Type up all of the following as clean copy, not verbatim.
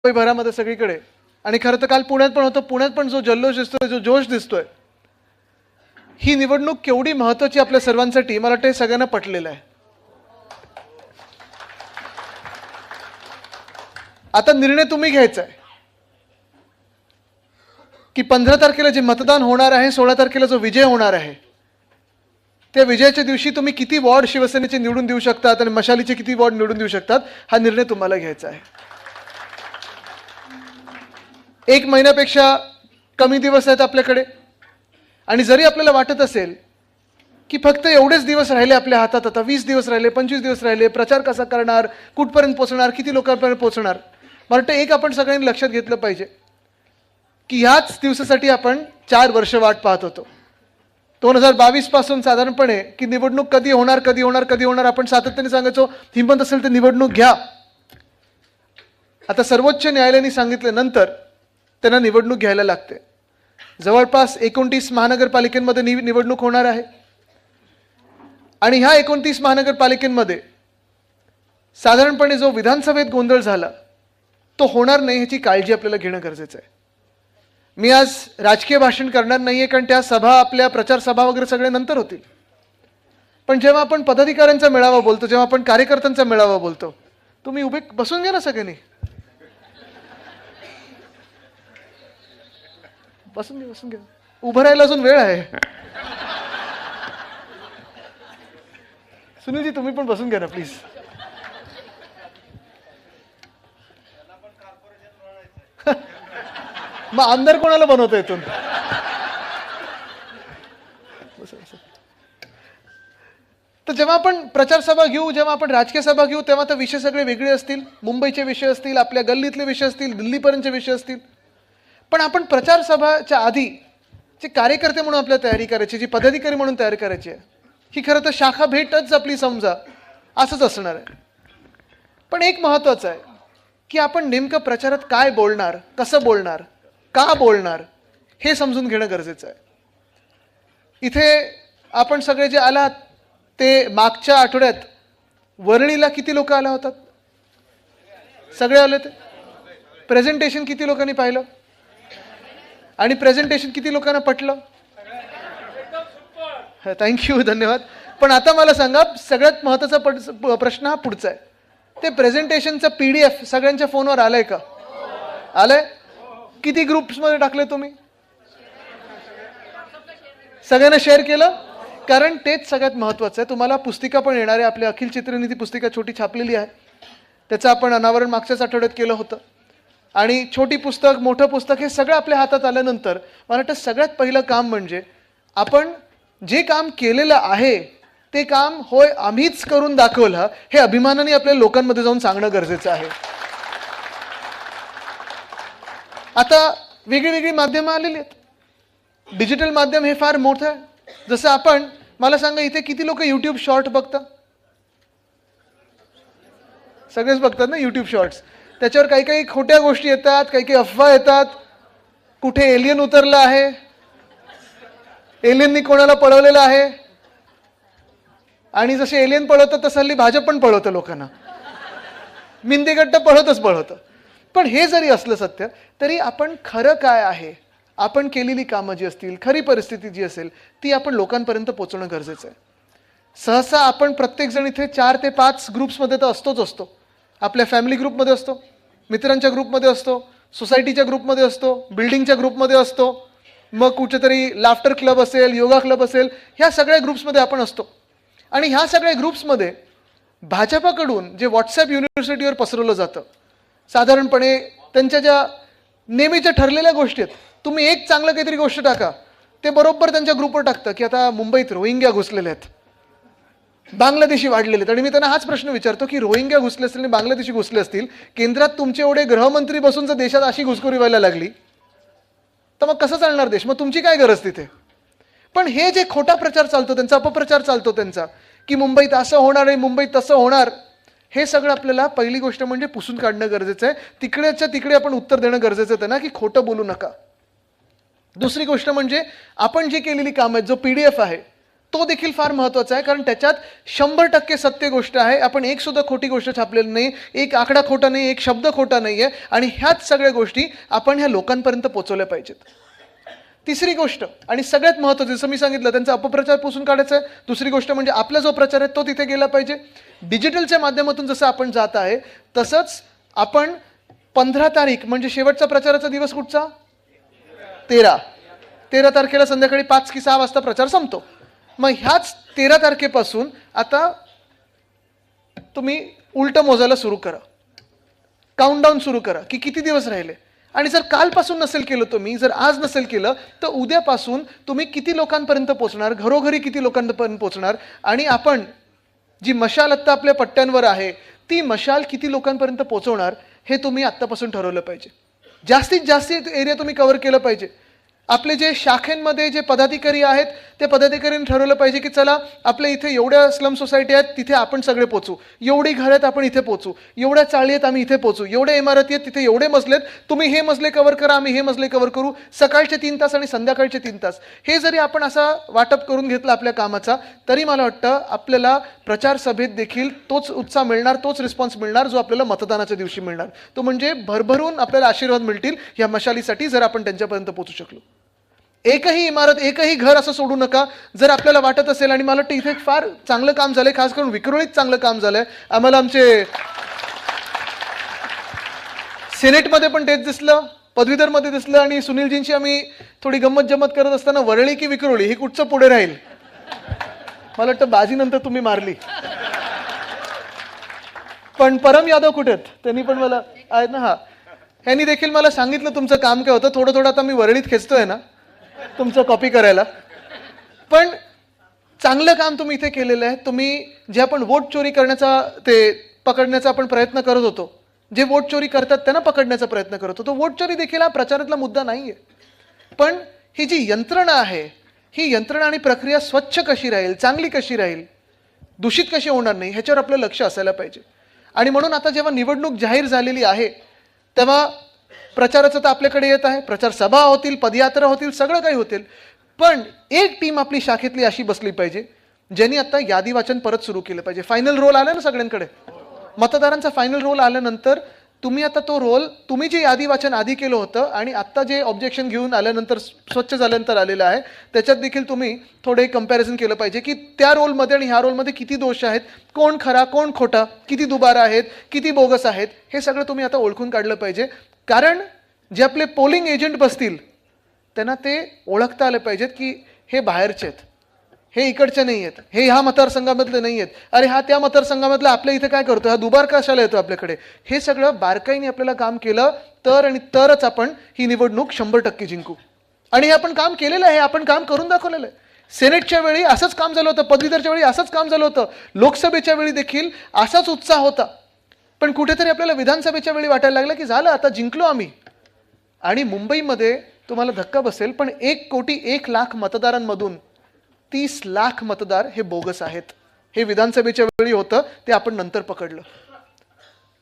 मुंबईभरामध्ये सगळीकडे, आणि खरं तर काल पुण्यात पण होतं, पुण्यात पण जो जल्लोष दिसतोय, जो जोश दिसतोय, ही निवडणूक केवढी महत्त्वाची आपल्या सर्वांसाठी मला वाटतं सगळ्यांना पटलेलं आहे. आता निर्णय तुम्ही घ्यायचा आहे की 15 तारखेला जे मतदान होणार आहे, 16 तारखेला जो विजय होणार आहे, त्या विजयाच्या दिवशी तुम्ही किती वॉर्ड शिवसेनेचे निवडून देऊ शकतात आणि मशालीचे किती वॉर्ड निवडून देऊ शकतात, हा निर्णय तुम्हाला घ्यायचा आहे. 1 महिन्यापेक्षा कमी दिवस आहेत आपल्याकडे, आणि जरी आपल्याला वाटत असेल की फक्त एवढेच दिवस राहिले आपल्या हातात, आता 20 दिवस राहिले, 25 दिवस राहिले, प्रचार कसा करणार, कुठपर्यंत पोहोचणार, किती लोकांपर्यंत पोहोचणार, मला वाटतं एक आपण सगळ्यांनी लक्षात घेतलं पाहिजे की ह्याच दिवसासाठी आपण 4 वर्ष वाट पाहत होतो. 2022 पासून साधारणपणे की निवडणूक कधी होणार कधी होणार कधी होणार आपण सातत्याने सांगायचो, हिंमत असेल तर निवडणूक घ्या. आता सर्वोच्च न्यायालयाने सांगितल्यानंतर त्यांना निवडणूक घ्यायला लागते. जवळपास 29 महानगरपालिकांमध्ये निवडणूक होणार आहे, आणि ह्या 29 महानगरपालिकांमध्ये साधारणपणे जो विधानसभेत गोंधळ झाला तो होणार नाही, ह्याची काळजी आपल्याला घेणं गरजेचं आहे. मी आज राजकीय भाषण करणार नाहीये, कारण त्या सभा, आपल्या प्रचार सभा वगैरे सगळे नंतर होतील. पण जेव्हा आपण पदाधिकाऱ्यांचा मेळावा बोलतो, जेव्हा आपण कार्यकर्त्यांचा मेळावा बोलतो, तुम्ही उभे बसून घ्या ना सगळ्यांनी, बसून घ्या. उभं राहायला अजून वेळ आहे. सुनीलजी तुम्ही पण बसून घ्या ना प्लीज. मग आमदार कोणाला बनवतो इथून? तर जेव्हा आपण प्रचार सभा घेऊ, जेव्हा आपण राजकीय सभा घेऊ, तेव्हा तर विषय सगळे वेगळे असतील. मुंबईचे विषय असतील, आपल्या गल्लीतले विषय असतील, दिल्लीपर्यंतचे विषय असतील. पण आपण प्रचार सभाच्या आधी जे कार्यकर्ते म्हणून आपल्याला तयारी करायची, जी पदाधिकारी म्हणून तयारी करायची आहे, ही खरं तर शाखा भेटच आपली समजा असंच असणार आहे. पण एक महत्त्वाचं आहे की आपण नेमकं प्रचारात काय बोलणार, कसं बोलणार, का बोलणार, हे समजून घेणं गरजेचं आहे. इथे आपण सगळे जे आलात ते मागच्या आठवड्यात वरळीला किती लोक आला होतात? सगळे आले ते. प्रेझेंटेशन किती लोकांनी पाहिलं, आणि प्रेझेंटेशन किती लोकांना पटलं? थँक्यू, धन्यवाद. पण आता मला सांगा, सगळ्यात महत्त्वाचा प्रश्न हा पुढचा आहे. ते प्रेझेंटेशनचं PDF सगळ्यांच्या फोनवर आलंय का? आलंय? किती ग्रुप्समध्ये टाकले तुम्ही? सगळ्यांना शेअर केलं? कारण तेच सगळ्यात महत्त्वाचं आहे. तुम्हाला पुस्तिका पण येणार आहे. आपल्या अखिल चित्रनिधी पुस्तिका छोटी छापलेली आहे, त्याचं आपण अनावरण मागच्याच आठवड्यात केलं होतं. आणि छोटी पुस्तक, मोठं पुस्तक, हे सगळं आपल्या हातात आल्यानंतर मला वाटतं सगळ्यात पहिलं काम म्हणजे आपण जे काम केलेलं आहे ते काम होय आम्हीच करून दाखवलं, हे अभिमानाने आपल्या लोकांमध्ये जाऊन सांगणं गरजेचं आहे. आता वेगळी माध्यमं आलेली आहेत. डिजिटल माध्यम हे फार मोठं आहे. जसं आपण, मला सांगा इथे किती लोक यूट्यूब शॉर्ट बघतात? सगळेच बघतात ना यूट्यूब शॉर्ट्स. त्याच्यावर काही काही खोट्या गोष्टी येतात, काही काही अफवा येतात. कुठे एलियन उतरलं आहे, एलियननी कोणाला पळवलेलं आहे, आणि जसे एलियन पळवतात तसं हल्ली भाजप पण पळवतं लोकांना. मिंदेगट्ट पळवतं. पण हे जरी असलं सत्य, तरी आपण खरं काय आहे, आपण केलेली कामं जी असतील, खरी परिस्थिती जी असेल, ती आपण लोकांपर्यंत पोहोचवणं गरजेचं आहे. सहसा आपण प्रत्येकजण इथे 4 ते 5 ग्रुप्समध्ये तर असतो. आपल्या फॅमिली ग्रुपमध्ये असतो, मित्रांच्या ग्रुपमध्ये असतो, सोसायटीच्या ग्रुपमध्ये असतो, बिल्डिंगच्या ग्रुपमध्ये असतो, मग कुठेतरी लाफ्टर क्लब असेल, योगा क्लब असेल, ह्या सगळ्या ग्रुप्समध्ये आपण असतो. आणि ह्या सगळ्या ग्रुप्समध्ये भाजपाकडून जे व्हॉट्सॲप युनिव्हर्सिटीवर पसरवलं जातं, साधारणपणे त्यांच्या ज्या नेहमीच्या ठरलेल्या गोष्टी आहेत, तुम्ही एक चांगलं काहीतरी गोष्ट टाका, ते बरोबर त्यांच्या ग्रुपवर टाकतं की आता मुंबईत रोहिंग्या घुसलेले आहेत, बांगलादेशी वाढलेले आहेत. आणि मी त्यांना हाच प्रश्न विचारतो की रोहिंग्या घुसले असतील आणि बांगलादेशी घुसले असतील, केंद्रात तुमचे एवढे गृहमंत्री बसून जर देशात अशी घुसखोरी व्हायला लागली तर मग कसं चालणार देश? मग तुमची काय गरज तिथे? पण हे जे खोटा प्रचार चालतो, त्यांचा अपप्रचार चालतो त्यांचा, की मुंबईत असं होणार आहे, मुंबईत तसं होणार, हे सगळं आपल्याला पहिली गोष्ट म्हणजे पुसून काढणं गरजेचं आहे. तिकडेच्या तिकडे आपण उत्तर देणं गरजेचं आहे ना, की खोटं बोलू नका. दुसरी गोष्ट म्हणजे आपण जी केलेली कामं आहेत, जो PDF आहे, तो देखील फार महत्त्वाचा आहे, कारण त्याच्यात 100% सत्य गोष्ट आहे. आपण एक सुद्धा खोटी गोष्ट छापलेली नाही, एक आकडा खोटा नाही, एक शब्द खोटा नाही आहे, आणि ह्याच सगळ्या गोष्टी आपण ह्या लोकांपर्यंत पोहोचवल्या पाहिजेत. तिसरी गोष्ट आणि सगळ्यात महत्त्वाचं, जसं मी सांगितलं, त्यांचा अपप्रचार पुसून काढायचा आहे. दुसरी गोष्ट म्हणजे आपला जो प्रचार आहे तो तिथे गेला पाहिजे. डिजिटलच्या माध्यमातून जसं आपण जात आहे तसंच आपण 15 तारीख म्हणजे शेवटचा प्रचाराचा दिवस कुठचा? 13 तारखेला संध्याकाळी 5 की 6 वाजता प्रचार संपतो. मग ह्याच 13 तारखेपासून आता तुम्ही उलटं मोजायला सुरू करा, काउंटडाऊन सुरू करा की किती दिवस राहिले. आणि जर कालपासून नसेल केलं तुम्ही, जर आज नसेल केलं, तर उद्यापासून तुम्ही किती लोकांपर्यंत पोहोचणार, घरोघरी किती लोकांपर्यंत पोहोचणार, आणि आपण जी मशाल आत्ता आपल्या पट्ट्यांवर आहे ती मशाल किती लोकांपर्यंत पोहोचवणार हे तुम्ही आत्तापासून ठरवलं पाहिजे. जास्तीत जास्त एरिया तुम्ही कव्हर केलं पाहिजे. आपले जे शाखेंमध्ये जे पदाधिकारी आहेत ते पदाधिकाऱ्यांनी ठरवलं पाहिजे की चला आपल्या इथे एवढ्या स्लम सोसायटी आहेत तिथे आपण सगळे पोचू, एवढी घरं आहेत आपण इथे पोचू, एवढ्या चाळी आहेत आम्ही इथे पोचू, एवढ्या इमारती आहेत तिथे एवढे मजले आहेत, तुम्ही हे मजले कव्हर करा, आम्ही हे मजले कव्हर करू. सकाळचे 3 तास आणि संध्याकाळचे 3 तास हे जरी आपण असा वाटप करून घेतलं आपल्या कामाचा, तरी मला वाटतं आपल्याला प्रचार सभेत देखील तोच उत्साह मिळणार, तोच रिस्पॉन्स मिळणार जो आपल्याला मतदानाच्या दिवशी मिळणार. तो म्हणजे भरभरून आपल्याला आशीर्वाद मिळतील या मशालीसाठी जर आपण त्यांच्यापर्यंत पोहोचू शकलो. एकही इमारत, एकही घर असं सोडू नका. जर आपल्याला वाटत असेल, आणि मला वाटतं इथे फार चांगलं काम झालंय, खास करून विक्रोळीत चांगलं काम झालंय. आम्हाला आमचे सेनेटमध्ये पण तेच दिसलं, पदवीधरमध्ये दिसलं, आणि सुनीलजींची आम्ही थोडी गंमत जम्मत करत असताना वरळी की विक्रोळी हे कुठचं पुढे राहील, मला वाटतं बाजीनंतर तुम्ही मारली. पण परम यादव कुठे आहेत? त्यांनी पण मला आहेत ना, हा, ह्यांनी देखील मला सांगितलं तुमचं काम काय होतं. थोडं थोडं आता मी वरळीत खेचतोय ना तुमचं कॉपी करायला. पण चांगलं काम तुम्ही इथे केलेलं आहे. तुम्ही जे आपण वोट चोरी करण्याचा ते पकडण्याचा आपण प्रयत्न करत होतो, जे वोट चोरी करतात त्यांना पकडण्याचा प्रयत्न करत होतो, वोट चोरी देखील हा प्रचारातला मुद्दा नाहीये. पण ही जी यंत्रणा आहे, ही यंत्रणा आणि प्रक्रिया स्वच्छ कशी राहील, चांगली कशी राहील, दूषित कशी होणार नाही, ह्याच्यावर आपलं लक्ष असायला पाहिजे. आणि म्हणून आता जेव्हा निवडणूक जाहीर झालेली आहे तेव्हा प्रचाराचं तर आपल्याकडे येत आहे, प्रचार सभा होतील, पदयात्रा होतील, सगळं काही होतील. पण एक टीम आपली शाखेतली अशी बसली पाहिजे ज्यांनी आता यादी वाचन परत सुरू केलं पाहिजे. फायनल रोल आला ना सगळ्यांकडे, मतदारांचा फायनल रोल आल्यानंतर तुम्ही आता तो रोल, तुम्ही जे यादी वाचन आधी केलं होतं आणि आत्ता जे ऑब्जेक्शन घेऊन आल्यानंतर स्वच्छ झाल्यानंतर आलेलं आहे त्याच्यात देखील तुम्ही थोडे कंपॅरिझन केलं पाहिजे की त्या रोलमध्ये आणि ह्या रोलमध्ये किती दोष आहेत, कोण खरा कोण खोटा, किती दुबारा आहेत, किती बोगस आहेत, हे सगळं तुम्ही आता ओळखून काढलं पाहिजे. कारण जे आपले पोलिंग एजंट बसतील त्यांना ते ओळखता आले पाहिजेत की हे बाहेरचे आहेत, हे इकडचे नाही आहेत, हे ह्या मतदारसंघामधले नाही आहेत, अरे हा त्या मतदारसंघामधला आपल्या इथे काय करतो, हा दुबार कशाला येतो आपल्याकडे. हे सगळं बारकाईने आपल्याला काम केलं तर आणि तरच आपण ही निवडणूक 100% जिंकू. आणि हे आपण काम केलेलं आहे, आपण काम करून दाखवलेलं आहे. सेनेटच्या वेळी असंच काम झालं होतं, पदवीधरच्या वेळी असंच काम झालं होतं, लोकसभेच्या वेळी देखील असाच उत्साह होता. पण कुठेतरी आपल्याला विधानसभेच्या वेळी वाटायला लागलं की झालं आता जिंकलो आम्ही. आणि मुंबईमध्ये तुम्हाला धक्का बसेल पण 1,01,00,000 मतदारांमधून 30 लाख मतदार हे बोगस आहेत. हे विधानसभेच्या वेळी होतं, ते आपण नंतर पकडलं.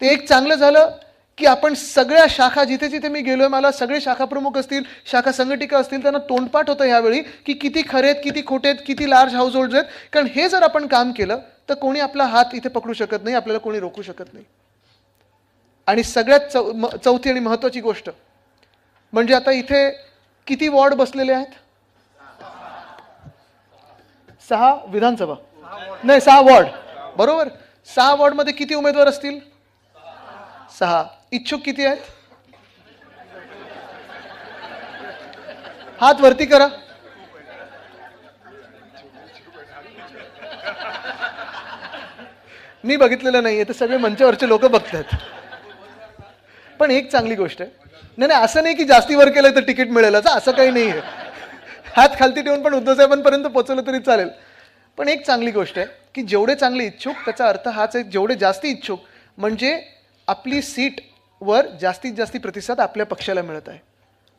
ते एक चांगलं झालं की आपण सगळ्या शाखा, जिथे जिथे मी गेलोय, मला सगळे शाखा प्रमुख असतील, शाखा संघटिका असतील, त्यांना तोंडपाठ होतं ह्यावेळी की किती खरे आहेत, किती खोटे आहेत, किती लार्ज हाऊस होल्ड्स आहेत. कारण हे जर आपण काम केलं तर कोणी आपला हात इथे पकडू शकत नाही, आपल्याला कोणी रोखू शकत नाही. आणि सगळ्यात चौथी आणि महत्वाची गोष्ट म्हणजे आता इथे किती वॉर्ड बसलेले आहेत? 6 विधानसभा नाही 6 वॉर्ड, बरोबर. 6 वॉर्डमध्ये किती उमेदवार असतील? 6. इच्छुक किती आहेत? हात वरती करा. मी बघितलेलं नाहीये, तर सगळे मंचावरचे लोक बघतात. पण एक चांगली गोष्ट आहे, नाही असं नाही की जास्ती वर केलं तर तिकीट मिळेल, असं काही नाहीये. हात खालती ठेवून पण उद्धव साहेबांपर्यंत पोहोचवलं तरी चालेल. पण एक चांगली गोष्ट आहे की जेवढे चांगले इच्छुक, त्याचा अर्थ हाच आहे, जेवढे जास्ती इच्छुक म्हणजे आपली सीट वर जास्तीत जास्त प्रतिसाद आपल्या पक्षाला मिळत आहे.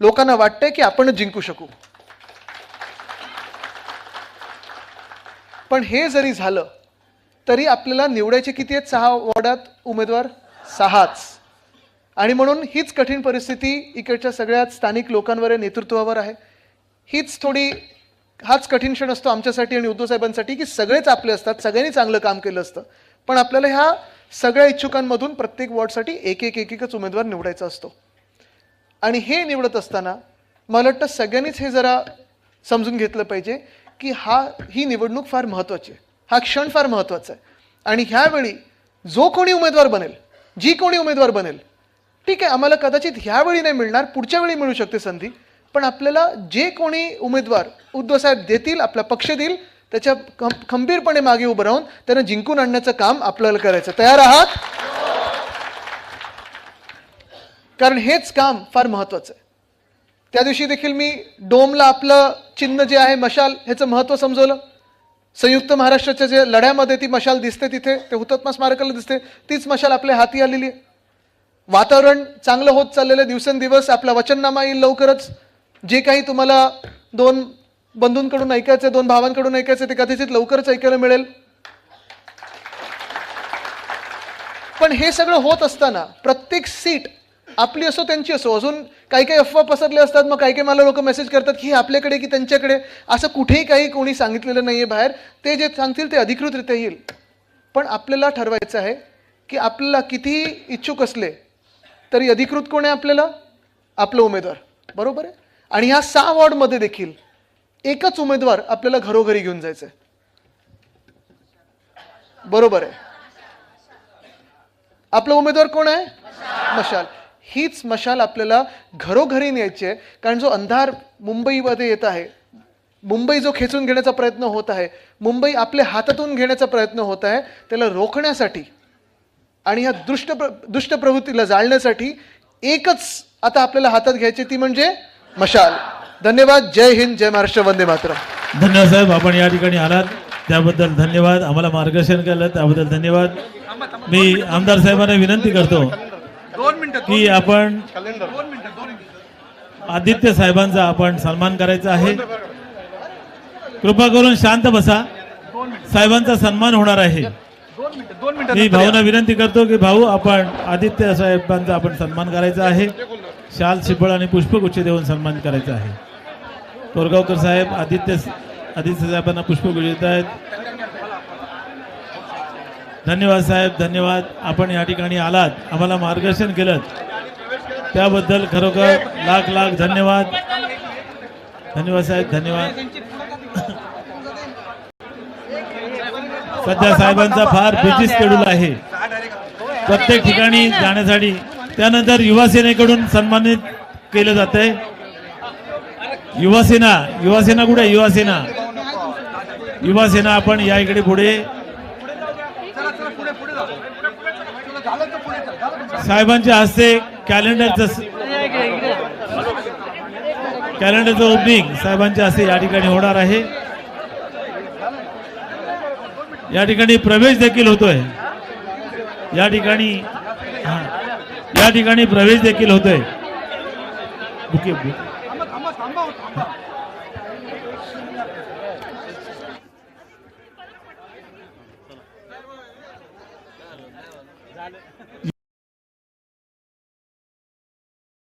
लोकांना वाटतंय की आपणच जिंकू शकू. पण हे जरी झालं तरी आपल्याला निवडायचे किती आहेत? 6 वॉर्डात उमेदवार 6च. आणि म्हणून हीच कठीण परिस्थिती इकडच्या सगळ्या स्थानिक लोकांवर, नेतृत्वावर आहे. हीच थोडी हाच कठीण क्षण असतो आमच्यासाठी आणि उद्धव साहेबांसाठी की सगळेच आपले असतात, सगळ्यांनी चांगलं काम केलं असतं, पण आपल्याला ह्या सगळ्या इच्छुकांमधून प्रत्येक वॉर्डसाठी एकच उमेदवार निवडायचा असतो. आणि हे निवडत असताना मला वाटतं सगळ्यांनीच हे जरा समजून घेतलं पाहिजे की ही निवडणूक फार महत्त्वाची आहे, हा क्षण फार महत्त्वाचा आहे. आणि ह्यावेळी जो कोणी उमेदवार बनेल, जी कोणी उमेदवार बनेल, ठीक आहे, आम्हाला कदाचित ह्यावेळी नाही मिळणार, पुढच्या वेळी मिळू शकते संधी, पण आपल्याला जे कोणी उमेदवार उद्धव साहेब देतील, आपला पक्ष देईल, त्याच्या खंबीरपणे मागे उभं राहून त्यांना जिंकून आणण्याचं काम आपल्याला करायचं. तयार आहात? कारण हेच काम फार महत्त्वाचं आहे. त्या दिवशी देखील मी डोमला आपलं चिन्ह जे आहे मशाल, ह्याचं महत्त्व समजवलं. संयुक्त महाराष्ट्राच्या जे लढ्यामध्ये ती मशाल दिसते, तिथे ते हुतात्मा स्मारकाला दिसते, तीच मशाल आपल्या हाती आलेली आहे. वातावरण चांगलं होत चाललेलं दिवसेंदिवस. आपला वचननामा येईल लवकरच. जे काही तुम्हाला 2 बंधूंकडून ऐकायचं, 2 भावांकडून ऐकायचं, ते कदाचित लवकरच ऐकायला मिळेल. पण हे सगळं होत असताना प्रत्येक सीट आपली असो त्यांची असो, अजून काही अफवा पसरले असतात. मग काही मला लोक मेसेज करतात की आपल्याकडे की त्यांच्याकडे, असं कुठेही काही कोणी सांगितलेलं नाहीये बाहेर. ते जे सांगतील ते अधिकृतरित्या येईल. पण आपल्याला ठरवायचं आहे की आपल्याला कितीही इच्छुक असले तरी अधिकृत कोण आहे आपल्याला? आपलं उमेदवार, बरोबर आहे. आणि ह्या 6 वॉर्डमध्ये देखील एकच उमेदवार आपल्याला घरोघरी घेऊन जायचं आहे, बरोबर आहे. आपला उमेदवार कोण आहे? मशाल. हीच मशाल आपल्याला घरोघरी न्यायची आहे. कारण जो अंधार मुंबईमध्ये येत आहे, मुंबई जो खेचून घेण्याचा प्रयत्न होत आहे, मुंबई आपल्या हातातून घेण्याचा प्रयत्न होत आहे, त्याला रोखण्यासाठी आणि ह्या दुष्ट प्रवृत्तीला जाळण्यासाठी एकच आता आपल्याला हातात घ्यायची, ती म्हणजे मशाल. धन्यवाद. जय हिंद, जय महाराष्ट्र, वंदे मातरम. धन्यवाद साहेब, आपण या ठिकाणी आलात त्याबद्दल धन्यवाद. आम्हाला मार्गदर्शन केलं त्याबद्दल धन्यवाद. मी आमदार साहेबांना विनंती करतो की आपण आदित्य साहेबांचा आपण सन्मान करायचा आहे. कृपा करून शांत बसा, साहेबांचा सन्मान होणार आहे. मी भाऊंना विनंती करतो की भाऊ, आपण आदित्य साहेबांचा आपण सन्मान करायचा आहे. शाल, शिपळ आणि पुष्पगुच्छ देऊन सन्मान करायचा आहे. तोरगावकर साहेब आदित्य साहेबांना पुष्पगुच्छ देत आहेत. धन्यवाद साहेब, धन्यवाद. आपण या ठिकाणी आलात, आम्हाला मार्गदर्शन केलं त्याबद्दल खरोखर लाख लाख धन्यवाद. धन्यवाद साहेब, धन्यवाद. सध्या साहेबांचा फार बिझी शेड्यूल आहे प्रत्येक ठिकाणी जाण्यासाठी. त्यानंतर युवासेनेकडून सन्मानित केलं जात आहे. युवासेना कुठे? युवासेना आपण या इकडे पुढे. साहेबांच्या हस्ते कॅलेंडरचं ओपनिंग साहेबांच्या हस्ते या ठिकाणी होणार आहे. या ठिकाणी प्रवेश देखील होतोय. या ठिकाणी प्रवेश देखील होतोय.